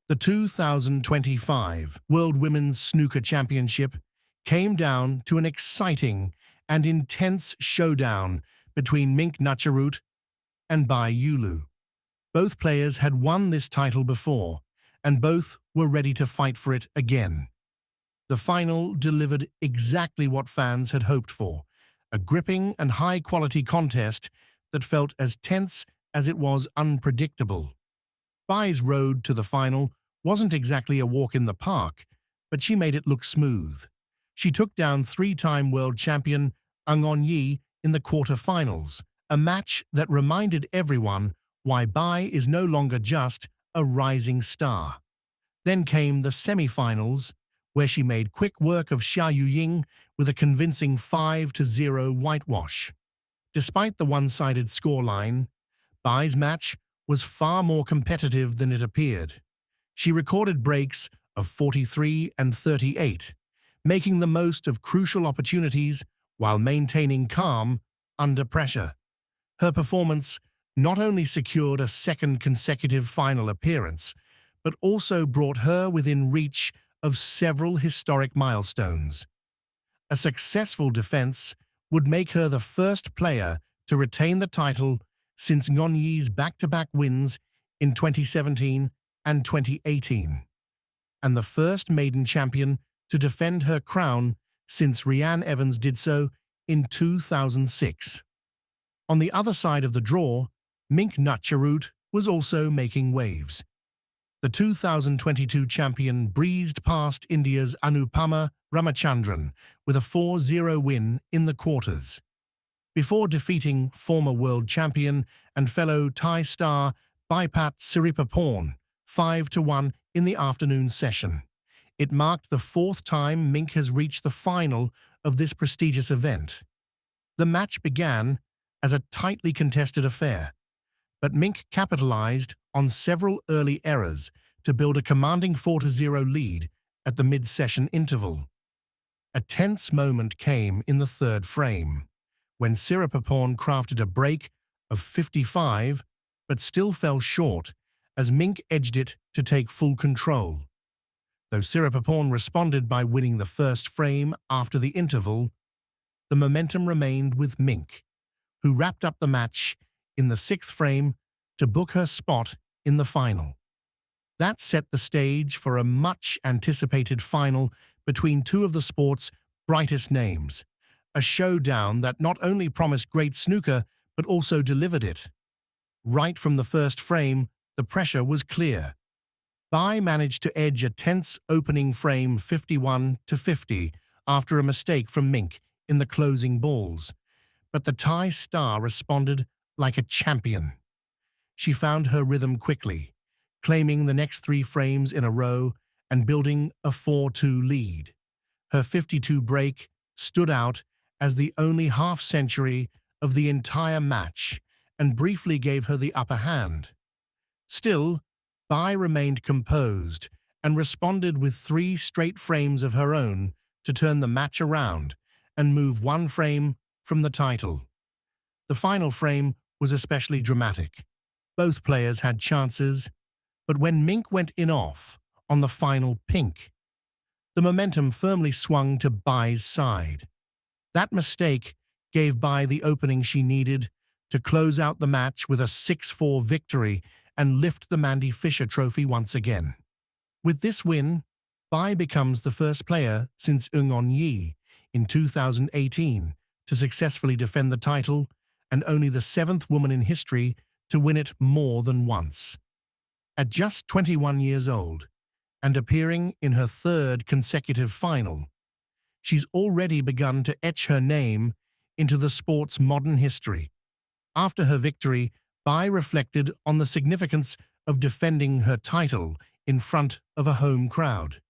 The 2025 World Women's Snooker Championship came down to an exciting and intense showdown between Mink Nutcharut and Bai Yulu. Both players had won this title before, and both were ready to fight for it again. The final delivered exactly what fans had hoped for, a gripping and high-quality contest that felt as tense as it was unpredictable. Bai's road to the final wasn't exactly a walk in the park, but she made it look smooth. She took down three-time world champion Ng Yi in the quarter-finals, a match that reminded everyone why Bai is no longer just a rising star. Then came the semi-finals, where she made quick work of Xia Yuying with a convincing 5-0 whitewash. Despite the one-sided scoreline, Bai's match was far more competitive than it appeared. She recorded breaks of 43 and 38, making the most of crucial opportunities while maintaining calm under pressure. Her performance not only secured a second consecutive final appearance, but also brought her within reach of several historic milestones. A successful defense would make her the first player to retain the title since Ng Yi's back-to-back wins in 2017 and 2018, and the first maiden champion to defend her crown since Rhian Evans did so in 2006. On the other side of the draw, Mink Nutcharut was also making waves. The 2022 champion breezed past India's Anupama Ramachandran with a 4-0 win in the quarters, before defeating former world champion and fellow Thai star Baipat Siripaporn 5-1 in the afternoon session. It marked the fourth time Mink has reached the final of this prestigious event. The match began as a tightly contested affair, but Mink capitalized on several early errors to build a commanding 4-0 lead at the mid-session interval. A tense moment came in the third frame, when Siripaporn crafted a break of 55 but still fell short as Mink edged it to take full control. Though Siripaporn responded by winning the first frame after the interval, the momentum remained with Mink, who wrapped up the match in the sixth frame to book her spot in the final. That set the stage for a much-anticipated final between two of the sport's brightest names, a showdown that not only promised great snooker but also delivered it. Right from the first frame, the pressure was clear. Bai managed to edge a tense opening frame 51-50 after a mistake from Mink in the closing balls, but the Thai star responded like a champion. She found her rhythm quickly, claiming the next three frames in a row and building a 4-2 lead. Her 52 break stood out as the only half-century of the entire match and briefly gave her the upper hand. Still, Bai remained composed and responded with three straight frames of her own to turn the match around and move one frame from the title. The final frame was especially dramatic. Both players had chances, but when Mink went in off on the final pink, the momentum firmly swung to Bai's side. That mistake gave Bai the opening she needed to close out the match with a 6-4 victory and lift the Mandy Fisher Trophy once again. With this win, Bai becomes the first player since Ng Yi in 2018 to successfully defend the title and only the seventh woman in history to win it more than once. At just 21 years old and appearing in her third consecutive final, she's already begun to etch her name into the sport's modern history. After her victory, Bai reflected on the significance of defending her title in front of a home crowd.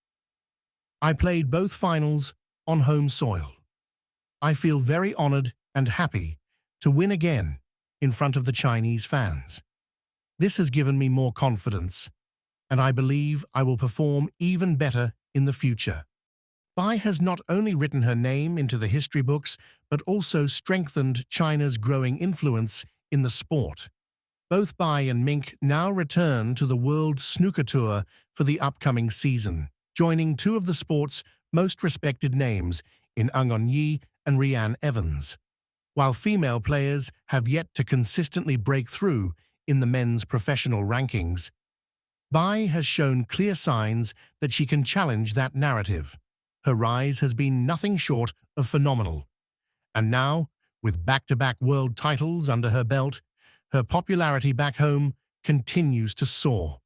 "I played both finals on home soil. I feel very honored and happy to win again in front of the Chinese fans. This has given me more confidence, and I believe I will perform even better in the future." Bai has not only written her name into the history books, but also strengthened China's growing influence in the sport. Both Bai and Mink now return to the World Snooker Tour for the upcoming season, joining two of the sport's most respected names in Eun Yi and Rhian Evans. While female players have yet to consistently break through in the men's professional rankings, Bai has shown clear signs that she can challenge that narrative. Her rise has been nothing short of phenomenal. And now, with back-to-back world titles under her belt, her popularity back home continues to soar.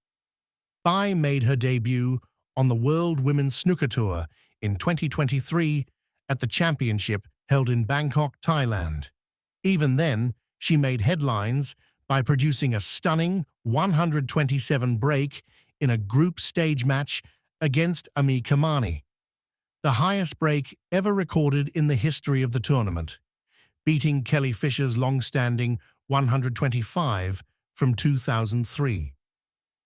Bai made her debut on the World Women's Snooker Tour in 2023 at the championship held in Bangkok, Thailand. Even then, she made headlines by producing a stunning 127 break in a group stage match against Ami Kamani, the highest break ever recorded in the history of the tournament, beating Kelly Fisher's long-standing 125 from 2003.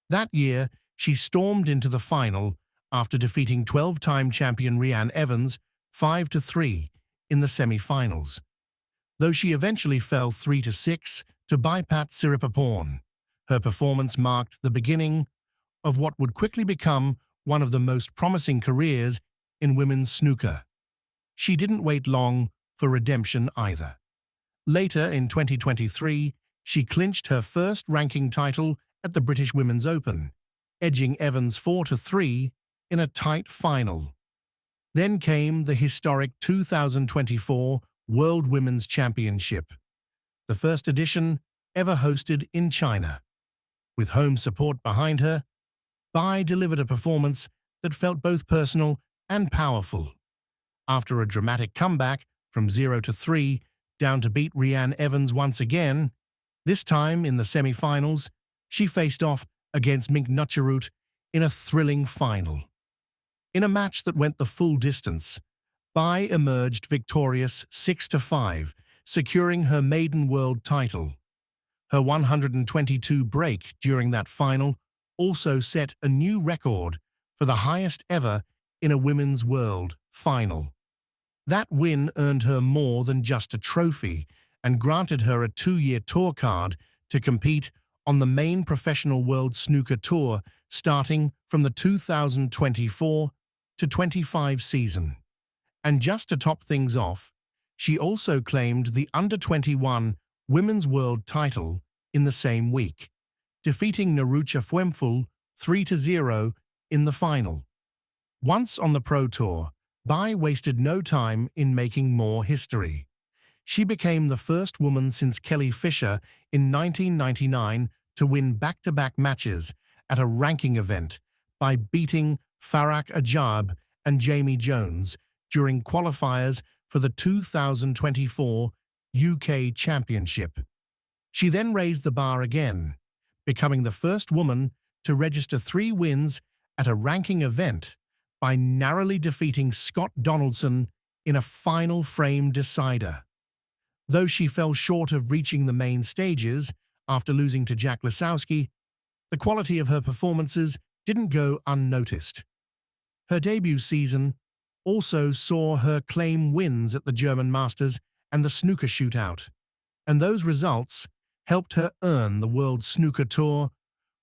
That year, she stormed into the final after defeating 12-time champion Rhian Evans 5-3 in the semi-finals, though she eventually fell 3-6 to Baipat Siripaporn. Her performance marked the beginning of what would quickly become one of the most promising careers in women's snooker. She didn't wait long for redemption either. Later in 2023, she clinched her first ranking title at the British Women's Open, edging Evans 4-3 in a tight final. Then came the historic 2024 World Women's Championship, the first edition ever hosted in China. With home support behind her, Bai delivered a performance that felt both personal and powerful. After a dramatic comeback from 0-3 down to beat Rhian Evans once again, this time in the semi-finals, she faced off against Mink Nutcharut in a thrilling final. In a match that went the full distance, Bai emerged victorious 6-5, securing her maiden world title. Her 122 break during that final also set a new record for the highest ever in a women's world final. That win earned her more than just a trophy and granted her a 2-year tour card to compete on the main professional World Snooker Tour starting from the 2024-25 season. And just to top things off, she also claimed the Under-21 Women's World title in the same week, defeating Narucha Fuemful 3-0 in the final. Once on the Pro Tour, Bai wasted no time in making more history. She became the first woman since Kelly Fisher in 1999 to win back-to-back matches at a ranking event by beating Farah Ajab and Jamie Jones during qualifiers for the 2024 UK Championship. She then raised the bar again, becoming the first woman to register 3 wins at a ranking event by narrowly defeating Scott Donaldson in a final frame decider. Though she fell short of reaching the main stages after losing to Jack Lisowski, the quality of her performances didn't go unnoticed. Her debut season also saw her claim wins at the German Masters and the Snooker Shootout, and those results helped her earn the World Snooker Tour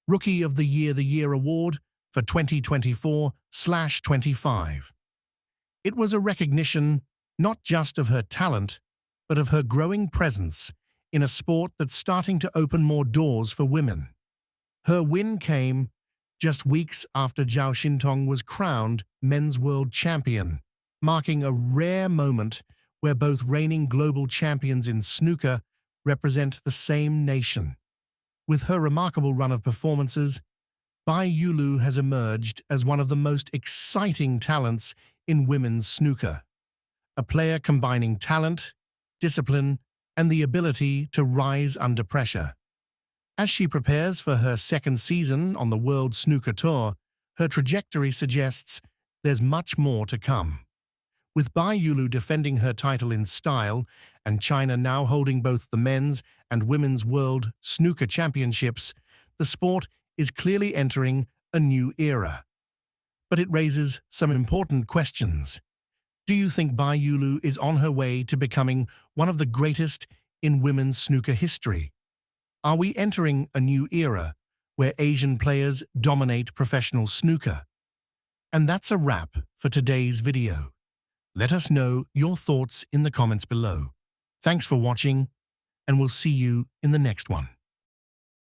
Rookie of the Year award for 2024/25. It was a recognition not just of her talent, but of her growing presence in a sport that's starting to open more doors for women. Her win came just weeks after Zhao Xintong was crowned men's world champion, marking a rare moment where both reigning global champions in snooker represent the same nation. With her remarkable run of performances, Bai Yulu has emerged as one of the most exciting talents in women's snooker, a player combining talent, discipline, and the ability to rise under pressure. As she prepares for her second season on the World Snooker Tour, her trajectory suggests there's much more to come. With Bai Yulu defending her title in style and China now holding both the men's and women's World Snooker Championships, the sport is clearly entering a new era. But it raises some important questions. Do you think Bai Yulu is on her way to becoming one of the greatest in women's snooker history? Are we entering a new era where Asian players dominate professional snooker? And that's a wrap for today's video. Let us know your thoughts in the comments below. Thanks for watching, and we'll see you in the next one.